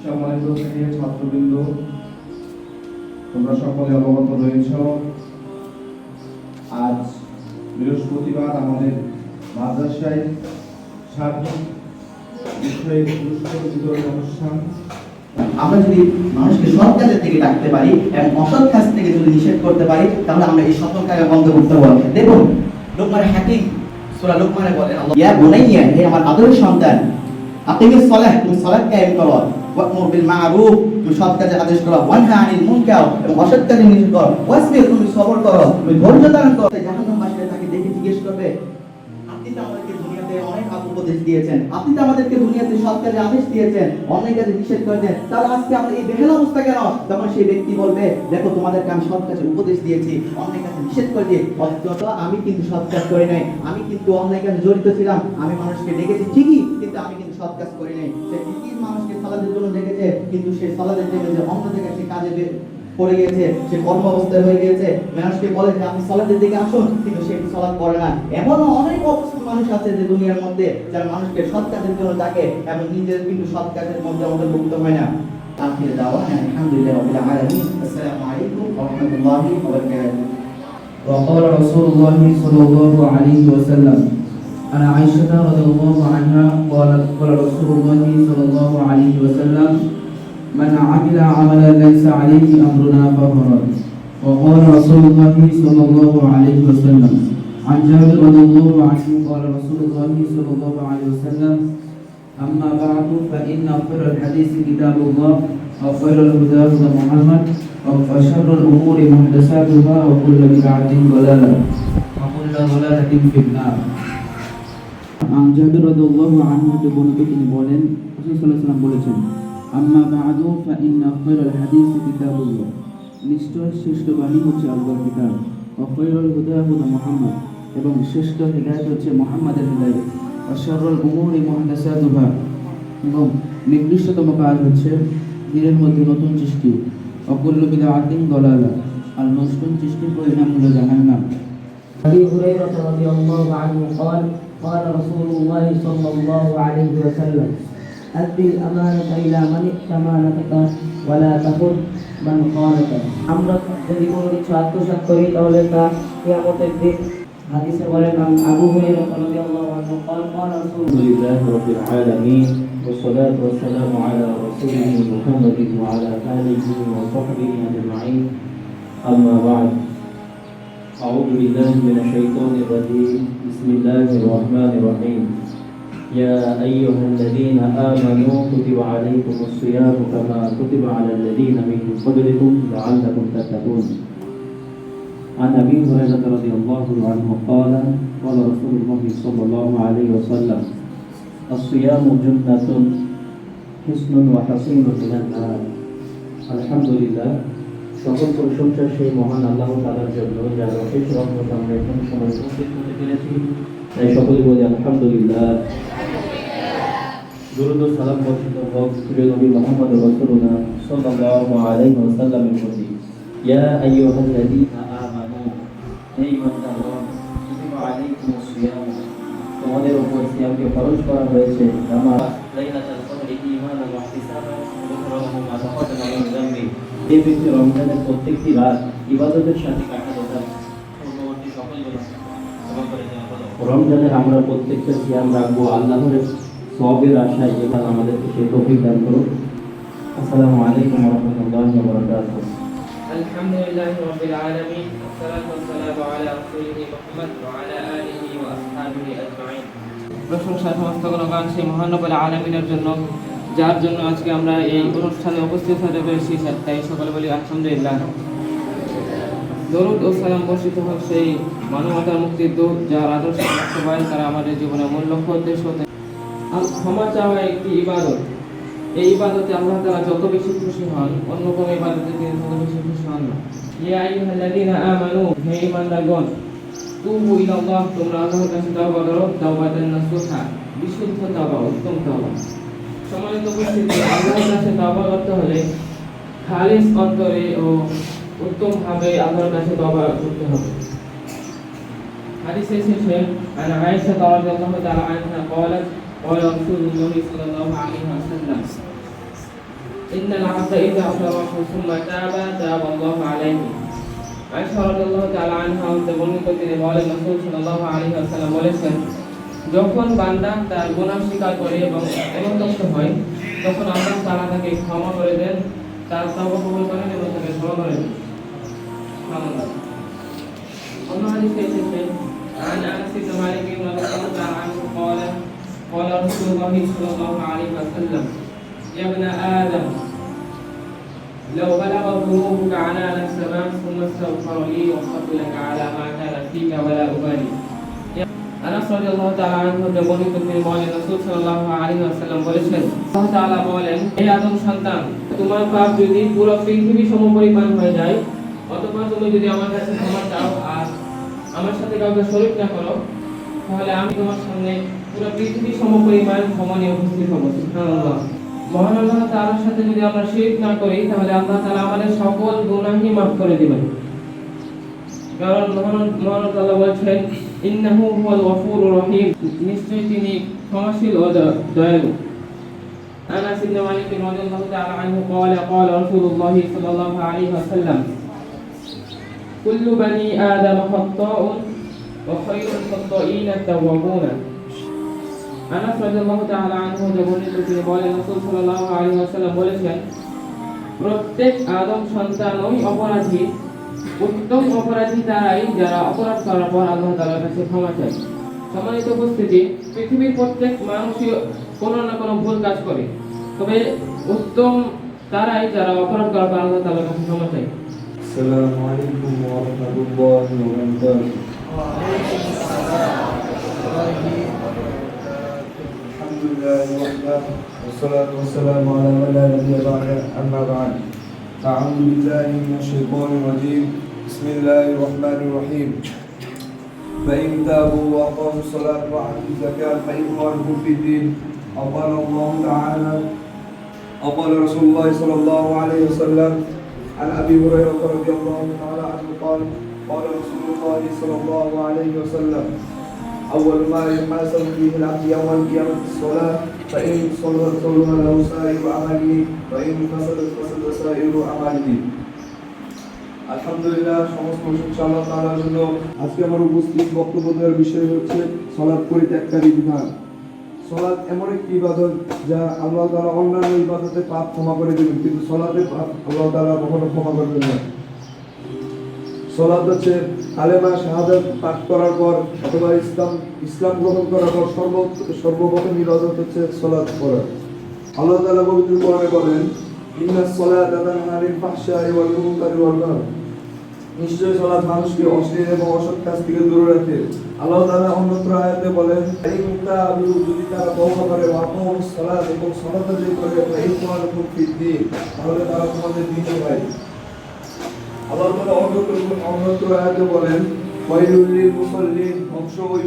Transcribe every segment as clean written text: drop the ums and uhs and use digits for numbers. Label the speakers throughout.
Speaker 1: সম্মানিত শ্রেণীর ছাত্রবৃন্দ, তোমরা সকলে অবগত রয়েছ, আজ বৃহস্পতিবার আমাদের মাদ্রাসায় সার্বিক বিষয়ে পুরস্কার বিতরণ অনুষ্ঠান।
Speaker 2: আমরা যদি মানুষকে সৎ কাজের দিকে ডাকতে পারি এবং অসৎ কাজ থেকে যদি নিষেধ করতে পারি, তাহলে আমরা এই সকল কাজ বন্ধ করতে পারবো। দেখুন, লোকমানের হাকিম সূরা লোকমানে বলেন, ইয়া বুনাইয়া, হে আমার আদরের সন্তান, আকিমিস সালাহ, তুমি সালাত কায়েম করো, ওয়া'মুর বিল মা'রুফ, তুমি সৎ কাজের আদেশ করো, ওয়ানহা আনিল মুনকার, এবং অসৎ কাজের নিষেধ করো, ওয়াসবির, তুমি সবর করো, তুমি ধৈর্য ধারণ করো। জাহান্নামবাসীরা তাকে দেখে জিজ্ঞেস করবে, আপনি তো আমাদেরকে দুনিয়াতে অনেক উপদেশ দিয়েছেন, আপনি তো আমাদেরকে দুনিয়াতে সৎ কাজে আদেশ দিয়েছেন, অনেক কাজে নিষেধ করেছেন, তাহলে আজকে আমরা এই বেহাল অবস্থা কেন? তখন সেই ব্যক্তি বলবে, দেখো তোমাদেরকে আমি সৎ কাজে উপদেশ দিয়েছি, অনেক কাজে নিষেধ করেছি, অথচ আমি কিন্তু সৎ কাজ করি নাই, আমি কিন্তু অন্যায় কাজে জড়িত ছিলাম, আমি মানুষকে ডেকেছি ঠিকই, কিন্তু আমি কিন্তু সৎ কাজ করি নাই। সে ঠিকই মানুষকে সালাতের জন্য ডেকেছে, কিন্তু সে সালাতের জন্য যে অন্য জায়গায় সে কাজে পড়ে গিয়েছে, সে কর্ম অবস্থায় হয়ে গিয়েছে। মানুষকে বলে যে আপনি সালাতের দিকে আসুন, কিন্তু সে সালাত করে না। এমন অনেক অবস্থিত মানুষ আছে যে দুনিয়ার মধ্যে, যারা মানুষকে সৎ কাজের জন্য ডাকে এবং নিজের কিন্তু সৎ কাজের মধ্যে আমাদের মুক্ত হয় না। আখির দাওয়ানা আলহামদুলিল্লাহি রাব্বিল আলামিন। আসসালামু আলাইকুম ওয়া রাহমাতুল্লাহি ওয়া বারাকাতুহু।
Speaker 3: وقال رسول الله صلى الله عليه وسلم عن عائشة رضي الله عنها قال رسول الله صلى الله عليه وسلم من عمل عملا ليس عليه أمرنا فهو رد. وقال رسول الله صلى الله عليه وسلم عن جابر رضي الله عنه قال رسول الله صلى الله عليه وسلم أما بعد فإن خير الحديث كتاب الله وخير الهدى هدى محمد وشر الأمور محدثاتها وكل بدعة ضلالة وكل ضلالة في النار. عن جابر رضي الله عنه বর্ণিত তিনি বলেন, রাসূল সাল্লাল্লাহু আলাইহি ওয়াসাল্লাম বলেছেন, আম্মা বা'দু ফাইন্না খায়রাল হাদিস কিতাবুল্লাহ, নিশ্চয় শ্রেষ্ঠ বাণী হচ্ছে আল্লাহর কিতাব, ওয়া খায়রুল হুদা হুদা মুহাম্মদ, এবং শ্রেষ্ঠ হিদায়াত হচ্ছে মুহাম্মাদের হিদায়াত, ওয়া শাররুল উমুরি মুহদাসাতুহা, এবং নিকৃষ্টতম কাজ হচ্ছে দিনের মধ্যে নতুন সৃষ্টি, ওয়া কুল্লু বিদআতিন দালালা, আর নতুন সৃষ্টির পরিণাম হলো জাহান্নাম।
Speaker 4: أبي هريرة رضي الله عنه قال قال رسول الله صلى الله عليه وسلم أدي الأمانة إلى من ائتمنك ولا تخن من خانك. আমরা যদি কোনো কিছু আত্মসাৎ করি তাহলে তা কিয়ামতের দিন হাদিসে বলেন, আবু হুরায়রা রাদিয়াল্লাহু আনহু قال قال رسول
Speaker 5: لله رب العالمين والصلاة والسلام على رسوله محمد وعلى آله وصحبه أجمعين. أما بعد، أعوذ بالله من الشيطان الرجيم. بسم الله الرحمن الرحيم. يا أيها الذين آمنوا كتب عليكم الصيام كما كتب على الذين من قبلكم لعلكم تتقون. عن أبي هريرة رضي الله عنه قال قال رسول الله صلى الله عليه وسلم الصيام جنة حصن وحصين من النار. الحمد لله. সকল প্রশংসা সেই মহান আল্লাহ তাআলার জন্য, যার অশেষ রহমত আমরা এখন সময় উপস্থিত হতে পেরেছি, তাই সকলে বলি আলহামদুলিল্লাহ। দরুদ ও সালাম বর্ষিত হোক প্রিয় নবী মুহাম্মদ রাসূলুল্লাহ সাল্লাল্লাহু আলাইহি ওয়াসাল্লামের প্রতি। ইয়া আইয়ুহাল্লাযীনা আমানু, হে ঈমানদারগণ, কুতিবা আলাইকুমুস সিয়াম, তোমাদের উপর সিয়ামকে ফরজ করা হয়েছে, কামা লাইলাতুল কদরি ঈমানান ওয়া ইহতিসাবান গুফরানাহু মা তাকাদ্দামা মিন যামবি। যে ব্যক্তি রমজানের প্রত্যেকটি রাত ইবাদতের সাথে কাটাতে চায়, পূর্ববর্তী সকল গুনাহ ক্ষমা করে দেওয়া হলো। রমজানের আমরা প্রত্যেকটা সিয়াম রাখবো আল্লাহর সওয়াবের আশায়, যেটা আমাদেরকে সেই তৌফিক দান করুন। আসসালামু আলাইকুম ওয়া রাহমাতুল্লাহি ওয়া বারাকাতুহু।
Speaker 4: আলহামদুলিল্লাহি রাব্বিল আলামিন, ওয়াসসালাতু ওয়াসসালামু আলা রাসূলিহি মুহাম্মদ ওয়া আলা আলিহি ওয়া আসহাবিহি আজমাইন। প্রশংসা সমস্ত গুণগান সেই মহান রব্বুল আলামিনের জন্য, যার জন্য আজকে আমরা এই অনুষ্ঠানে উপস্থিত হতে পেরেছি, তাই সকলে বলি আলহামদুলিল্লাহ। দরুদ ও সালাম বর্ষিত হোক সেই মানবতার মুক্তির দূত, যার আদর্শ বাস্তবায়ন তারা আমাদের জীবনের মূল লক্ষ্য উদ্দেশ্য হতে। ক্ষমা চাওয়া একটি ইবাদত, এই ইবাদতে আল্লাহ তাআলা যত বেশি খুশি হন, অন্য কোনো ইবাদতে তিনি তত বেশি খুশি হন না। ইয়া আইয়ুহাল্লাযীনা আমানু, হে ঈমানদারগণ, তুবু ইলাল্লাহ, তোমরা আল্লাহর কাছে তওবা করো, তাওবাতান নাসুহা, বিশুদ্ধ তওবা, উত্তম তওবা। সম্মানিত উপস্থিতি, আল্লাহর কাছে তওবা করতে হলে খালিস অন্তরে ও উত্তম ভাবে আল্লাহর কাছে তওবা করতে হবে। হাদিসে এসেছে, আন আয়েশা রাদিয়াল্লাহু তাআলা আনহা قالت قال رسول الله صلى الله عليه وسلم ইন্নাল আবদা ইযা আশরাকা সুম্মা তাবা তাবা আল্লাহু আলাইহি। আয়েশা রাদিয়াল্লাহু তাআলা আনহা হতে বর্ণিত তিনি বলেন রাসূল সাল্লাল্লাহু আলাইহি ওয়াসাল্লাম বলেছেন, যখন বান্দা তার গুনাহ স্বীকার করে এবং অনুতপ্ত হয় তখন আল্লাহ তাআলা তাকে ক্ষমা করে দেন, তার তওবা কবুল করেন এবং তাকে ক্ষমা করে দেন। সুবহানাল্লাহ। অন্য হাদিসে এসেছে عن أنس بن مالك رضي الله تعالى عنه قال قال رسول الله صلى الله عليه وسلم يا ابن آدم لو بلغت ذنوبك عنان السماء ثم استغفر لي وغفرت لك على ما كان فيك ولا أبالي। আনাস রাদিয়াল্লাহু তাআলা আনহু হতে বর্ণিত তিনি বলেন রাসূল সাল্লাল্লাহু আলাইহি ওয়াসাল্লাম বলেছেন, আল্লাহ তাআলা বলেন, হে আদম সন্তান, তোমার পাপ যদি পুরো পৃথিবী সমপরিমাণ হয়ে যায় অথবা তুমি যদি আমার কাছে ক্ষমা চাও আর আমার সাথে কাউকে শরীক না করো, তাহলে আমি তোমার সামনে পুরো পৃথিবী সমপরিমাণ ক্ষমা নিয়ে উপস্থিত হব। সুবহানাল্লাহ। মহান আল্লাহ তাআলার সাথে যদি আমরা শিরক না করি তাহলে আল্লাহ তাআলা আমাদের সকল গুনাহই মাফ করে দিবেন। কারণ মহান আল্লাহ বলেছেন, ইন্নাহু হুয়াল গফুরুর রহিম, নিশ্চয়ই তিনি ক্ষমাশীল ও দয়ালু। আনাস ইবনে মালিক রাদিয়াল্লাহু তাআলা আনহু قال قال رسول الله صلى الله عليه وسلم كل بني آدم خطاء وخير الخطائين التوابون। আনাস রাদিয়াল্লাহু তাআলা আনহু বর্ণিত তিনি বলেন রাসূল সাল্লাল্লাহু আলাইহি ওয়াসাল্লাম বলেছেন, প্রত্যেক আদম সন্তানই অপরাধী, উত্তম অপরাধী তারাই যারা অপরাধ করার পর আল্লাহ তাআলার কাছে ক্ষমা চায়। সম্মানিত উপস্থিতি, পৃথিবীর প্রত্যেক মানুষই কোনো না কোনো ভুল কাজ করে, তবে উত্তম তারাই যারা অপরাধ করার পর আল্লাহ তাআলার কাছে ক্ষমা চায়।
Speaker 1: আসসালামু আলাইকুম ওয়া রাহমাতুল্লাহি ওয়া বারাকাতুহু। আলহামদুলিল্লাহ والصلاة والسلام على من لا نبي بعده أما بعد أعوذ بالله من الشيطان الرجيم بسم الله الرحمن الرحيم فإن تابوا وأقاموا الصلاة وآتوا الزكاة فإخوانكم في الدين وقال الله تعالى وقال رسول الله صلى الله عليه وسلم عن أبي هريرة رضي الله تعالى عنه قال قال رسول الله صلى الله عليه وسلم أول ما يحاسب فيه العبد يوم القيامة الصلاة فإن صلى صلى له سائر عمله وإن فسدت فسد سائر عمله। আলহামদুলিল্লাহ, সমস্ত প্রশংসা আল্লাহ তাআলার জন্য। আজকে আমার উপস্থিত বক্তব্য দেওয়ার বিষয় হচ্ছে সালাত পরিত্যাগকারী বিধান। সালাত এমন একটি ইবাদত যা আল্লাহ তাআলা অন্যান্য ইবাদতে পাপ ক্ষমা করে দেবেন, কিন্তু সালাতের পাপ আল্লাহ তাআলা কখনো ক্ষমা করবেন না। সালাত হচ্ছে কালেমা শাহাদাত পাঠ করার পর অথবা ইসলাম গ্রহণ করার পর সর্বপ্রথম ইবাদত হচ্ছে সালাত পড়া। আল্লাহ তাআলা পবিত্র কোরআনে বলেন, ইন্নাস সালাতা তানহা আনিল ফাহশাই ওয়াল মুনকারি ওয়াল বাগয়। নিশ্চয়ই সালাত মানুষকে অশ্লীল এবং অসৎ কাজ থেকে দূরে রাখে। আল্লাহ তাআলা অন্যত্র আয়াতে বলেন, যদি তারা তওবা করে ওয়া আকামুস সালাত এবং সালাত আদায় করে ফাইখওয়ানুকুম ফিদ্দীন, তাহলে তারা তোমাদের দ্বিতীয় ভাই। আল্লাহ তাআলা অন্যত্র আয়াতে বলেন, ওয়াইলুল লিল মুসাল্লিন, ধ্বংস ওই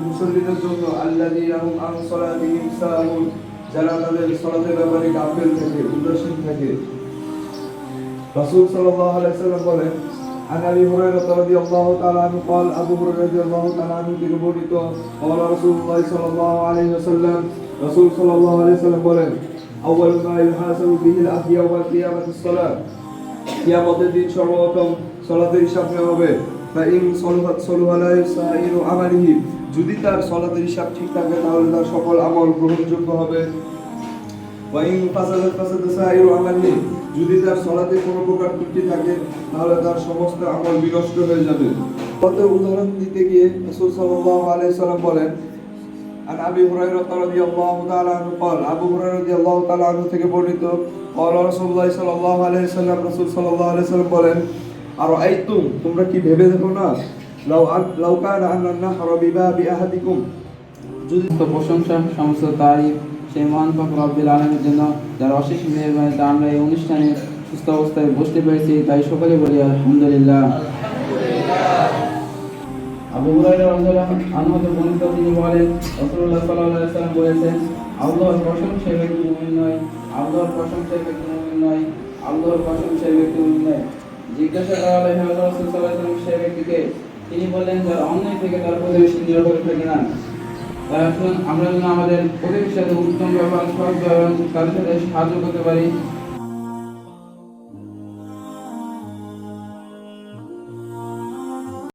Speaker 1: মুসল্লিদের জন্য আল্লাযীনা হুম আন সালাতিহিম সাহুন, যারা তাদের সালাতের ব্যাপারে গাফিল থাকে, উদাসীন থাকে। রাসূল সাল্লাল্লাহু আলাইহি ওয়াসাল্লাম বলেন, عن أبي هريرة رضي الله تعالى عنه قال أبو هريرة رضي الله تعالى عنه থেকে বর্ণিত قال رسول الله صلى الله عليه وسلم রাসূল সাল্লাল্লাহু আলাইহি ওয়াসাল্লাম বলেন, أول ما يحاسب به العبد يوم القيامة الصلاة, কিয়ামতের দিন সর্বপ্রথম সালাতের হিসাব নেওয়া হবে। فإن صلحت صلح له سائر عمله, যদি তার সালাতের হিসাব ঠিক থাকে তাহলে তার সকল আমল গ্রহণযোগ্য হবে। وإن فسدت فسد سائر عمله, যদি তার সালাতে কোনো প্রকার ত্রুটি থাকে তাহলে তার সমস্ত আমল বিনষ্ট হয়ে যাবে। কত উদাহরণ দিতে গিয়ে রাসূল সাল্লাল্লাহু আলাইহি সাল্লাম বলেন, عن أبي هريرة رضي الله تعالى عنه قال আবু হুরায়রা রাদিয়াল্লাহু তাআলা আনহু থেকে বর্ণিত قال رسول الله صلى الله عليه وسلم রাসূল সাল্লাল্লাহু আলাইহি সাল্লাম বলেন, আরাআইতুম, তোমরা কি ভেবে দেখো না, লাউ কানা আন্নান নাহরা বিবাবি আহাদিকুম, যদি
Speaker 3: প্রশংসা সমস্ত তারিফ সেই মহান পাক রব্বুল আলামিনের জন্য, যার অশেষ মেহেরবানিতে আমরা এই অনুষ্ঠানে সুস্থ অবস্থায় বসতে পেরেছি, তাই সকলে বলি আলহামদুলিল্লাহ। আবু হুরায়রা রাদিয়াল্লাহু আনহু থেকে বর্ণিত তিনি বলেন, রাসূলুল্লাহ সাল্লাল্লাহু আলাইহি ওয়াসাল্লাম বলেছেন, আল্লাহর কসম সে ব্যক্তি মুমিন নয়, আল্লাহর কসম সে ব্যক্তি মুমিন নয়, আল্লাহর কসম সে ব্যক্তি মুমিন নয়। জিজ্ঞাসা করা হলো, হে আল্লাহর রাসূল সাল্লাল্লাহু আলাইহি ওয়াসাল্লাম, সে ব্যক্তিকে? তিনি বললেন, যার অন্যায় থেকে তার প্রতিবেশী নিরাপদ থাকে না। আমরা যেন আমাদের প্রতিবেশীর সাথে উত্তম ব্যবহার, সৎ ব্যবহার, তাদের সাথে সাহায্য করতে পারি।